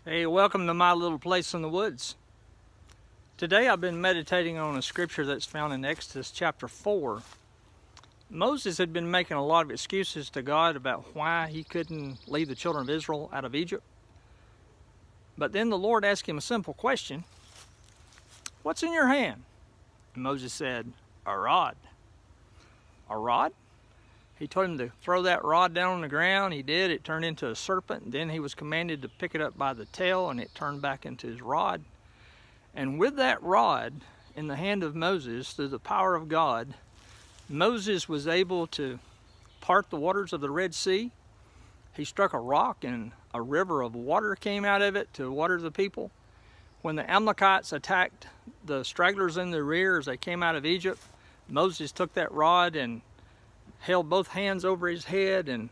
Hey, welcome to my little place in the woods. Today I've been meditating on a scripture that's found in Exodus chapter 4. Moses had been making a lot of excuses to God about why he couldn't lead the children of Israel out of Egypt. But then the Lord asked him a simple question. What's in your hand? And Moses said, a rod. A rod? He told him to throw that rod down on the ground. He did. It turned into a serpent. And then he was commanded to pick it up by the tail, and it turned back into his rod. And with that rod in the hand of Moses, through the power of God, Moses was able to part the waters of the Red Sea. He struck a rock, and a river of water came out of it to water the people. When the Amalekites attacked the stragglers in the rear as they came out of Egypt, Moses took that rod and held both hands over his head, and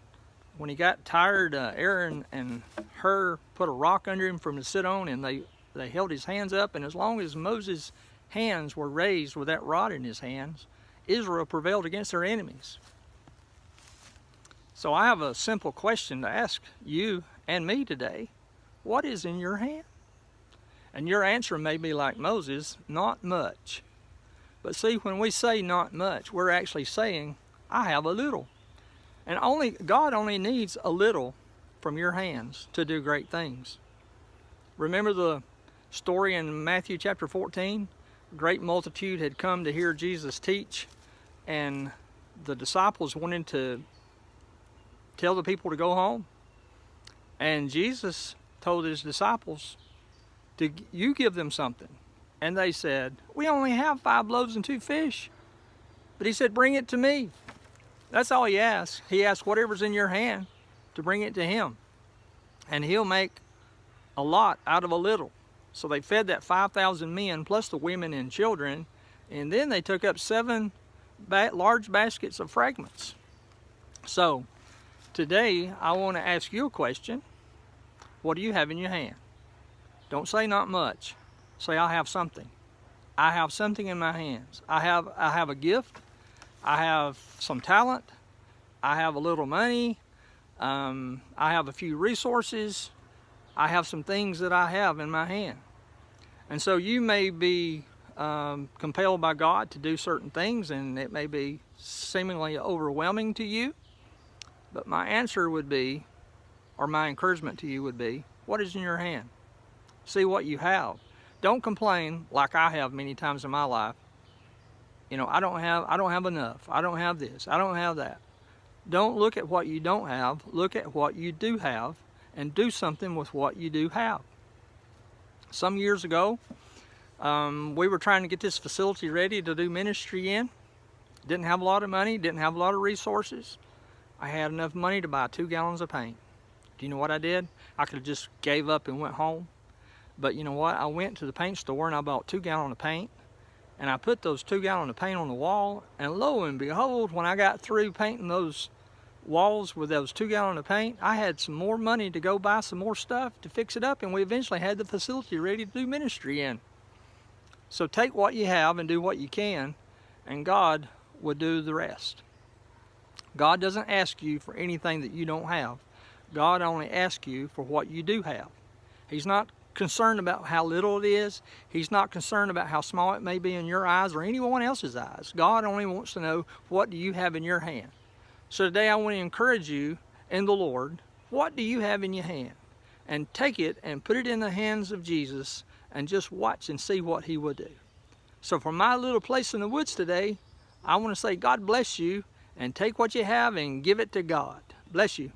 when he got tired, Aaron and Hur put a rock under him for him to sit on, and they held his hands up, and as long as Moses' hands were raised with that rod in his hands, Israel prevailed against their enemies. So I have a simple question to ask you and me today. What is in your hand? And your answer may be like Moses, not much. But see, when we say not much, we're actually saying, I have a little. And God only needs a little from your hands to do great things. Remember the story in Matthew chapter 14? A great multitude had come to hear Jesus teach, and the disciples wanted to tell the people to go home. And Jesus told his disciples, you give them something. And they said, we only have 5 loaves and 2 fish. But he said, bring it to me. That's all he asks. He asks whatever's in your hand to bring it to him. And he'll make a lot out of a little. So they fed that 5,000 men plus the women and children. And then they took up 7 large baskets of fragments. So today I want to ask you a question. What do you have in your hand? Don't say not much. Say I have something. I have something in my hands. I have a gift. I have some talent. I have a little money. I have a few resources. I have some things that I have in my hand. And so you may be compelled by God to do certain things, and it may be seemingly overwhelming to you. But my answer would be, or my encouragement to you would be, what is in your hand? See what you have. Don't complain like I have many times in my life. You know, I don't have enough. I don't have this. I don't have that. Don't look at what you don't have. Look at what you do have and do something with what you do have. Some years ago, we were trying to get this facility ready to do ministry in. Didn't have a lot of money, didn't have a lot of resources. I had enough money to buy 2 gallons of paint. Do you know what I did? I could have just gave up and went home. But you know what? I went to the paint store and I bought 2 gallons of paint. And I put those 2 gallons of paint on the wall, and lo and behold, when I got through painting those walls with those 2 gallons of paint, I had some more money to go buy some more stuff to fix it up, and we eventually had the facility ready to do ministry in. So take what you have and do what you can, and God will do the rest. God doesn't ask you for anything that you don't have. God only asks you for what you do have. He's not concerned about how little it is. He's not concerned about how small it may be in your eyes or anyone else's eyes. God only wants to know, what do you have in your hand? So today I want to encourage you in the Lord, what do you have in your hand? And take it and put it in the hands of Jesus and just watch and see what he will do. So from my little place in the woods today, I want to say God bless you, and take what you have and give it to God. Bless you.